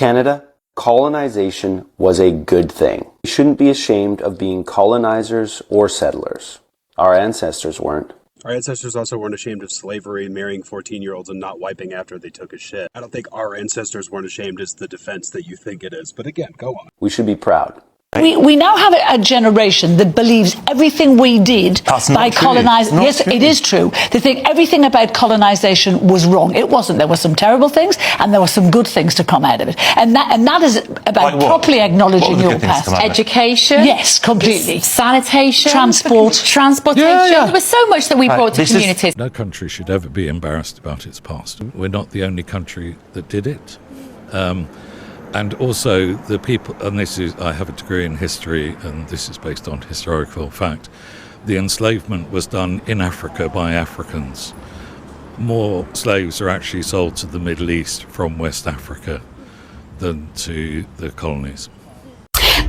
Canada, colonization was a good thing. We shouldn't be ashamed of being colonizers or settlers. Our ancestors weren't. Our ancestors also weren't ashamed of slavery, marrying 14-year-olds and not wiping after they took a shit. I don't think our ancestors weren't ashamed as the defense that you think it is. But again, go on. We should be proud. We now have a generation that believes everything we did by colonizing. Yes, it is true. They think everything about colonization was wrong. It wasn't. There were some terrible things, and there were some good things to come out of it. And that is about properly acknowledging your past. Education. Yes, completely. Sanitation. Transportation. There was so much that we brought to communities. No country should ever be embarrassed about its past. We're not the only country that did it. And also the people, and this is, I have a degree in history, and this is based on historical fact, the enslavement was done in Africa by Africans. More slaves are actually sold to the Middle East from West Africa than to the colonies.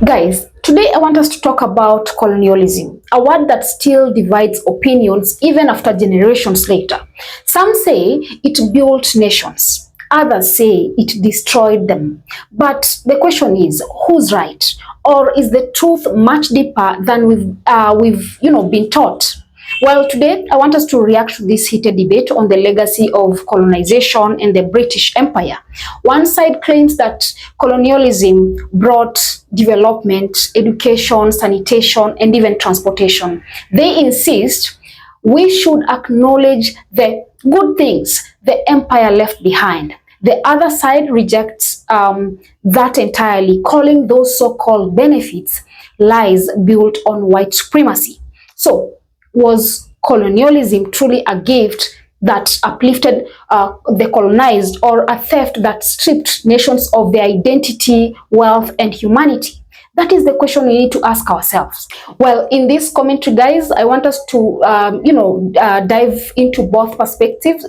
Guys, today I want us to talk about colonialism, a word that still divides opinions even after generations later. Some say it built nations. Others say it destroyed them. But the question is, who's right? Or is the truth much deeper than we've been taught? Well, today I want us to react to this heated debate on the legacy of colonization and the British Empire. One side claims that colonialism brought development, education, sanitation, and even transportation. They insist we should acknowledge the good things the empire left behind. The other side rejects that entirely, calling those so-called benefits lies built on white supremacy. So, was colonialism truly a gift that uplifted the colonized, or a theft that stripped nations of their identity, wealth, and humanity? That is the question we need to ask ourselves. Well, in this commentary, guys, I want us to, dive into both perspectives.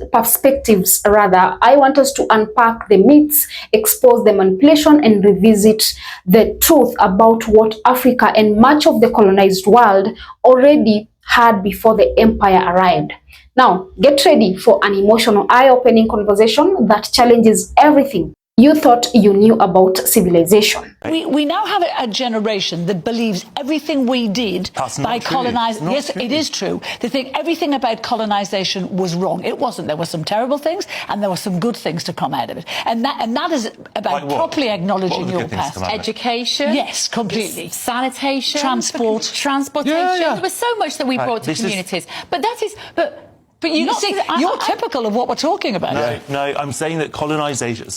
I want us to unpack the myths, expose the manipulation, and revisit the truth about what Africa and much of the colonized world already had before the empire arrived. Now, get ready for an emotional, eye-opening conversation that challenges everything you thought you knew about civilization. We now have a generation that believes everything we did by colonizing. Yes, it is true. They think everything about colonization was wrong. It wasn't. There were some terrible things, and there were some good things to come out of it. And that is about properly acknowledging your past. Education. Yes, completely. Sanitation. Transportation. There was so much that we brought to communities. But you see, you're typical of what we're talking about. No, I'm saying that colonization,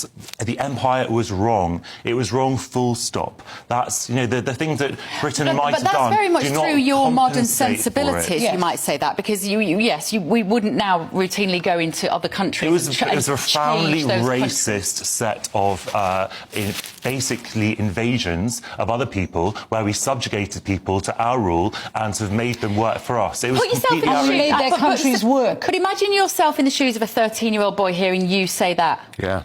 the empire was wrong. It was wrong, full stop. That's, the things that Britain might have done. But that's very much through your modern sensibilities, Yes. you might say that, because we wouldn't now routinely go into other countries. It was a profoundly racist set of basically invasions of other people, where we subjugated people to our rule and sort of made them work for us. It was completely made their countries work. But imagine yourself in the shoes of a 13-year-old boy hearing you say that. Yeah.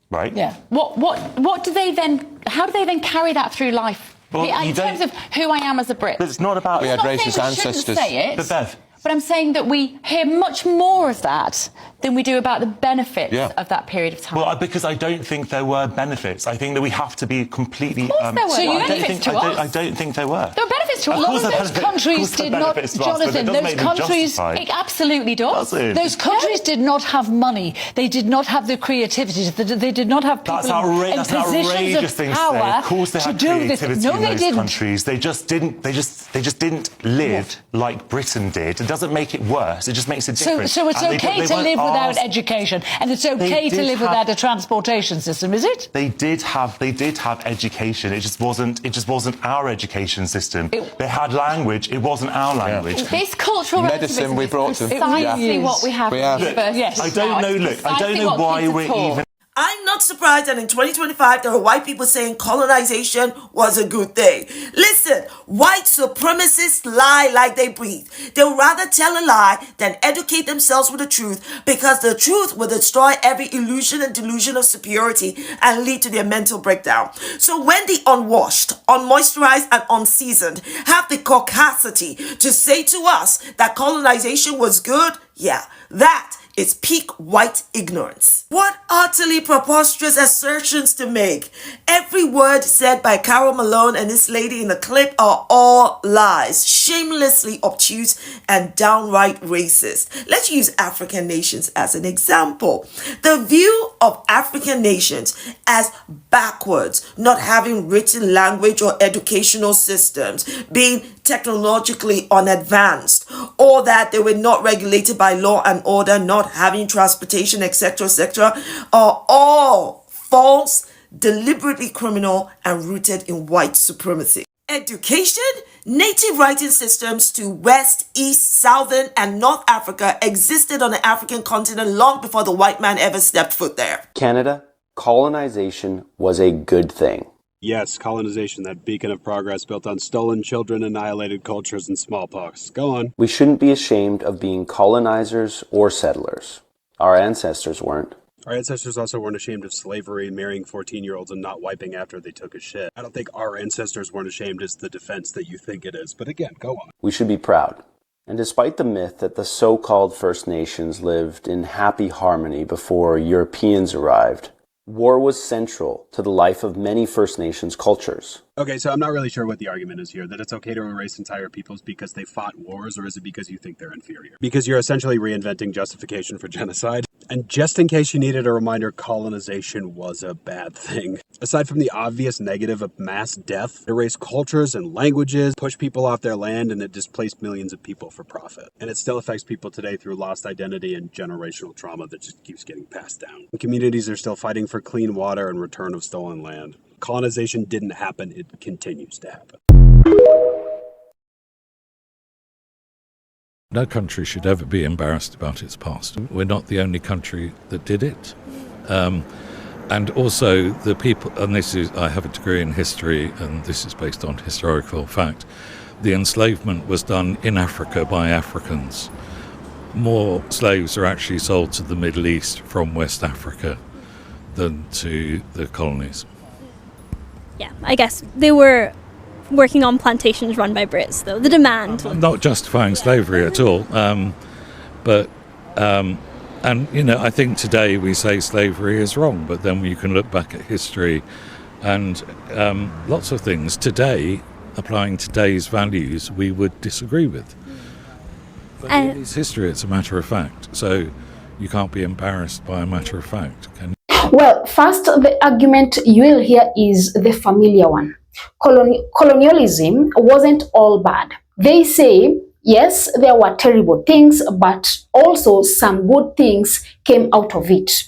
Right. Yeah. What do they then? How do they then carry that through life? Well, in terms of who I am as a Brit. But it's not about. We had racist ancestors. Say it, but Bev. But I'm saying that we hear much more of that than we do about the benefits of that period of time. Well, because I don't think there were benefits. I think that we have to be completely. Of course there were. So I don't think there were. There were benefits to us. A lot of those countries did not, Jonathan, those countries... It absolutely does. Those countries did not have money. They did not have the creativity. They did not have people in positions of power of course they to had do this. creativity No, in they those didn't. countries. They just didn't live like Britain did. It doesn't make it worse. It just makes it different. So it's okay to live without education, and it's okay to live without a transportation system, is it? They did have education. It just wasn't our education system. They had language. It wasn't our language. This cultural medicine we brought to precisely what we have. Yes. I don't know. Look, I don't know why we're even. I'm not surprised that in 2025 there are white people saying colonization was a good thing. Listen, white supremacists lie like they breathe. They'll rather tell a lie than educate themselves with the truth, because the truth will destroy every illusion and delusion of superiority and lead to their mental breakdown. So when the unwashed, unmoisturized, and unseasoned have the caucasity to say to us that colonization was good, yeah, that is peak white ignorance. What utterly preposterous assertions to make. Every word said by Carol Malone and this lady in the clip are all lies, shamelessly obtuse and downright racist. Let's use African nations as an example. The view of African nations as backwards, not having written language or educational systems, being technologically unadvanced, or that they were not regulated by law and order, not having transportation, etc., etc., are all false, deliberately criminal, and rooted in white supremacy. Education, native writing systems to West, East, Southern, and North Africa existed on the African continent long before the white man ever stepped foot there. Canada, colonization was a good thing. Yes, colonization, that beacon of progress built on stolen children, annihilated cultures, and smallpox. Go on. We shouldn't be ashamed of being colonizers or settlers. Our ancestors weren't. Our ancestors also weren't ashamed of slavery, marrying 14-year-olds and not wiping after they took a shit. I don't think our ancestors weren't ashamed is the defense that you think it is. But again, go on. We should be proud. And despite the myth that the so-called First Nations lived in happy harmony before Europeans arrived, war was central to the life of many First Nations cultures. Okay, so I'm not really sure what the argument is here, that it's okay to erase entire peoples because they fought wars, or is it because you think they're inferior? Because you're essentially reinventing justification for genocide. And just in case you needed a reminder, colonization was a bad thing. Aside from the obvious negative of mass death, it erased cultures and languages, pushed people off their land, and it displaced millions of people for profit. And it still affects people today through lost identity and generational trauma that just keeps getting passed down. And communities are still fighting for clean water and return of stolen land. Colonization didn't happen, it continues to happen. No country should ever be embarrassed about its past. We're not the only country that did it. And also the people, and this is, I have a degree in history, and this is based on historical fact, the enslavement was done in Africa by Africans. More slaves are actually sold to the Middle East from West Africa than to the colonies. Yeah, I guess they were working on plantations run by Brits, though. The demand. I'm not justifying slavery at all, and, you know, I think today we say slavery is wrong, but then you can look back at history and lots of things today, applying today's values, we would disagree with. But it is history, it's a matter of fact. So you can't be embarrassed by a matter of fact, can you? Well, first, the argument you will hear is the familiar one. Colonialism wasn't all bad. They say, yes, there were terrible things, but also some good things came out of it.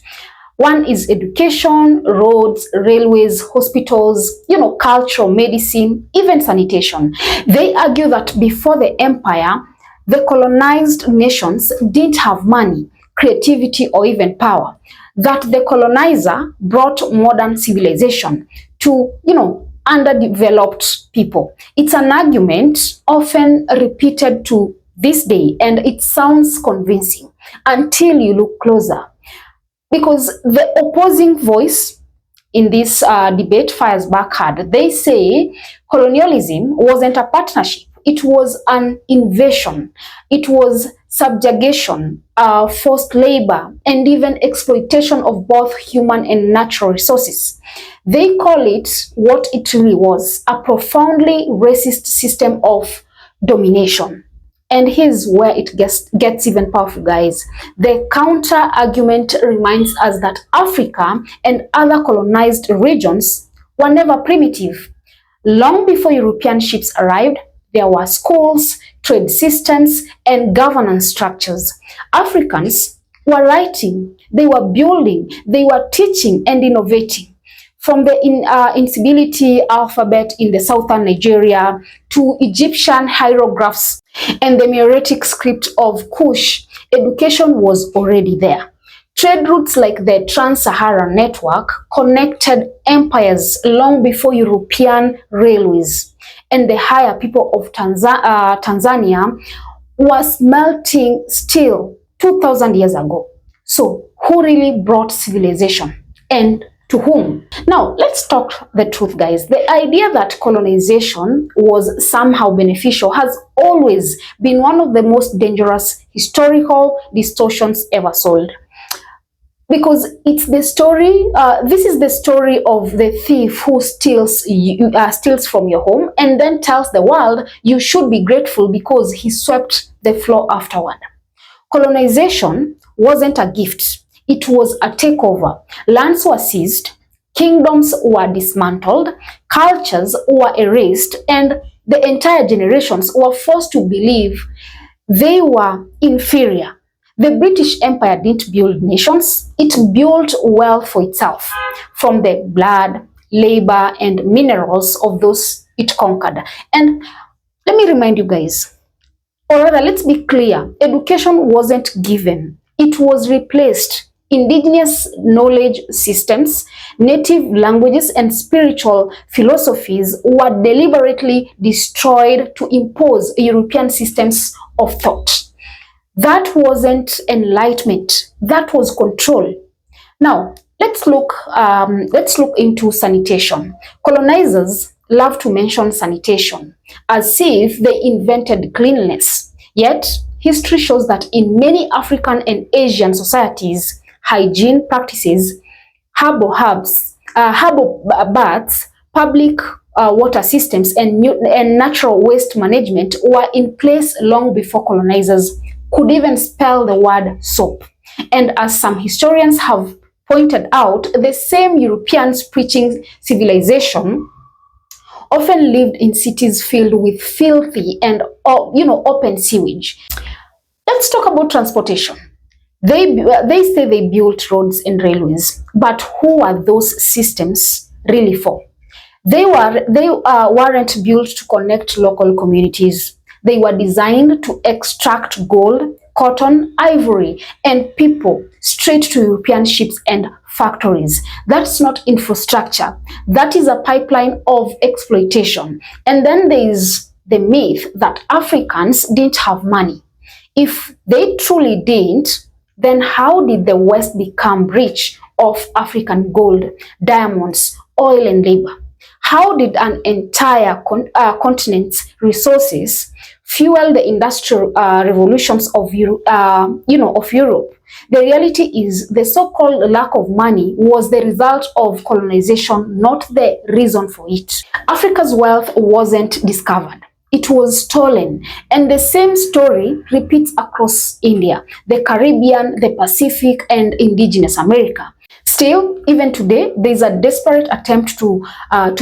One is education, roads, railways, hospitals, culture, medicine, even sanitation. They argue that before the empire, the colonized nations didn't have money, creativity, or even power. That the colonizer brought modern civilization to, underdeveloped people. It's an argument often repeated to this day, and it sounds convincing until you look closer. Because the opposing voice in this debate fires back hard. They say colonialism wasn't a partnership. It was an invasion. It was subjugation, forced labor, and even exploitation of both human and natural resources. They call it what it really was, a profoundly racist system of domination. And here's where it gets even powerful, guys. The counter argument reminds us that Africa and other colonized regions were never primitive. Long before European ships arrived, there were schools, trade systems, and governance structures. Africans were writing, they were building, they were teaching and innovating. From the Insibility alphabet in the southern Nigeria to Egyptian hieroglyphs and the Meroitic script of Kush, education was already there. Trade routes like the Trans-Saharan network connected empires long before European railways. And the higher people of Tanzania was melting steel 2,000 years ago. So who really brought civilization? And To whom? Now, let's talk the truth, guys. The idea that colonization was somehow beneficial has always been one of the most dangerous historical distortions ever sold. Because it's the story, this is the story of the thief who steals from your home and then tells the world you should be grateful because he swept the floor afterward. Colonization wasn't a gift. It was a takeover. Lands were seized, kingdoms were dismantled, cultures were erased, and the entire generations were forced to believe they were inferior. The British Empire didn't build nations, it built wealth for itself from the blood, labor, and minerals of those it conquered. And let me remind you guys, or rather, let's be clear, education wasn't given, it was replaced. Indigenous knowledge systems, native languages, and spiritual philosophies were deliberately destroyed to impose European systems of thought. That wasn't enlightenment, that was control. Now, let's look into sanitation. Colonizers love to mention sanitation as if they invented cleanliness. Yet, history shows that in many African and Asian societies, hygiene practices, herbal baths, public water systems, and natural waste management were in place long before colonizers could even spell the word soap. And as some historians have pointed out, the same Europeans preaching civilization often lived in cities filled with filthy and open sewage. Let's talk about transportation. They say they built roads and railways, but who are those systems really for? They weren't built to connect local communities. They were designed to extract gold, cotton, ivory, and people straight to European ships and factories. That's not infrastructure. That is a pipeline of exploitation. And then there is the myth that Africans didn't have money. If they truly didn't, then how did the West become rich of African gold, diamonds, oil, and labor? How did an entire continent's resources fuel the industrial revolutions of Europe? The reality is the so-called lack of money was the result of colonization, not the reason for it. Africa's wealth wasn't discovered. It was stolen, and the same story repeats across India, the Caribbean, the Pacific, and indigenous America. Still, even today, there is a desperate attempt to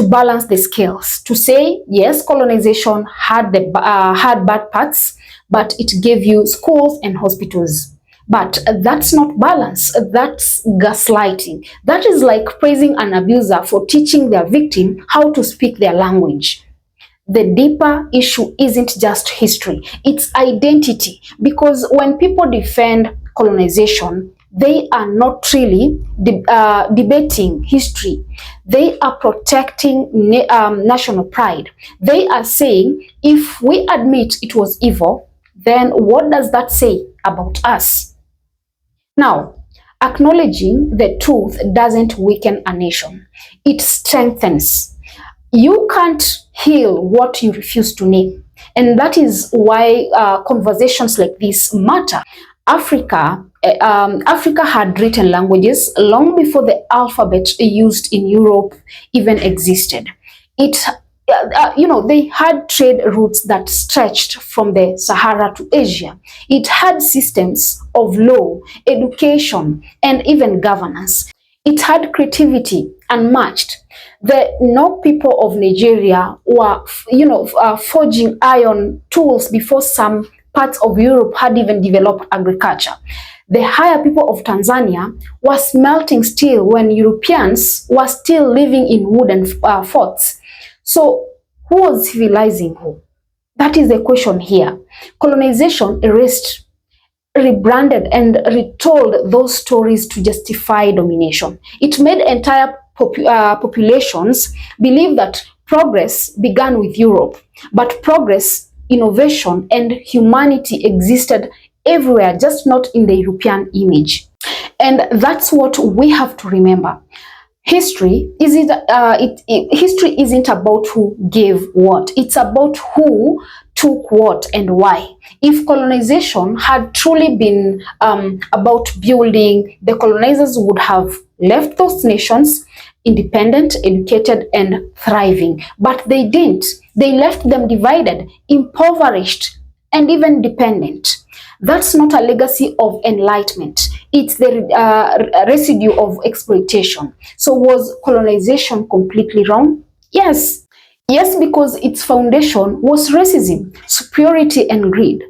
balance the scales, to say, yes, colonization had bad parts, but it gave you schools and hospitals. But that's not balance, that's gaslighting. That is like praising an abuser for teaching their victim how to speak their language. The deeper issue isn't just history, it's identity. Because when people defend colonization, they are not really debating history. They are protecting national pride. They are saying, if we admit it was evil, then what does that say about us? Now, acknowledging the truth doesn't weaken a nation. It strengthens. You can't heal what you refuse to name. And that is why conversations like this matter. Africa had written languages long before the alphabet used in Europe even existed. They had trade routes that stretched from the Sahara to Asia. It had systems of law, education, and even governance. It had creativity unmatched. The No people of Nigeria were, forging iron tools before some parts of Europe had even developed agriculture. The Haya people of Tanzania were smelting steel when Europeans were still living in wooden forts. So who was civilizing who? That is the question here. Colonization erased, rebranded, and retold those stories to justify domination. It made entire populations believe that progress began with Europe, but progress, innovation, and humanity existed everywhere, just not in the European image. And that's what we have to remember. History history isn't about who gave what. It's about who took what and why. If colonization had truly been about building, the colonizers would have left those nations independent, educated, and thriving. But they didn't. They left them divided, impoverished, and even dependent. That's not a legacy of enlightenment. It's the residue of exploitation. So was colonization completely wrong? Yes. Yes, because its foundation was racism, superiority, and greed.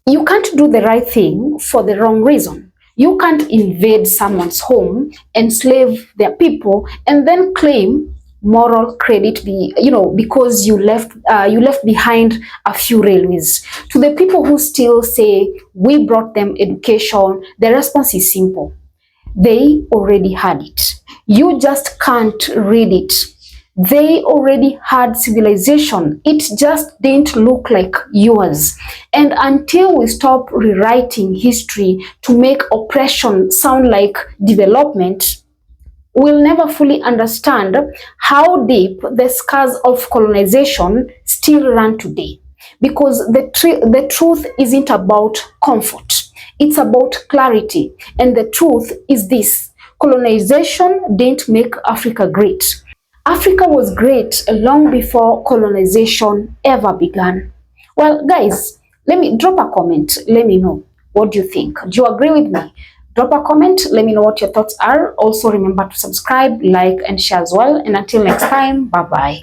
You can't do the right thing for the wrong reason. You can't invade someone's home, enslave their people, and then claim moral credit because you left behind a few railways. To the people who still say we brought them education, the response is simple. They already had it. You just can't read it. They already had civilization. It just didn't look like yours. And until we stop rewriting history to make oppression sound like development, we'll never fully understand how deep the scars of colonization still run today. Because the truth isn't about comfort. It's about clarity. And the truth is this: colonization didn't make Africa great. Africa was great long before colonization ever began. Well, guys, let me drop a comment. Let me know what do you think. Do you agree with me? Drop a comment. Let me know what your thoughts are. Also, remember to subscribe, like, and share as well. And until next time, bye-bye.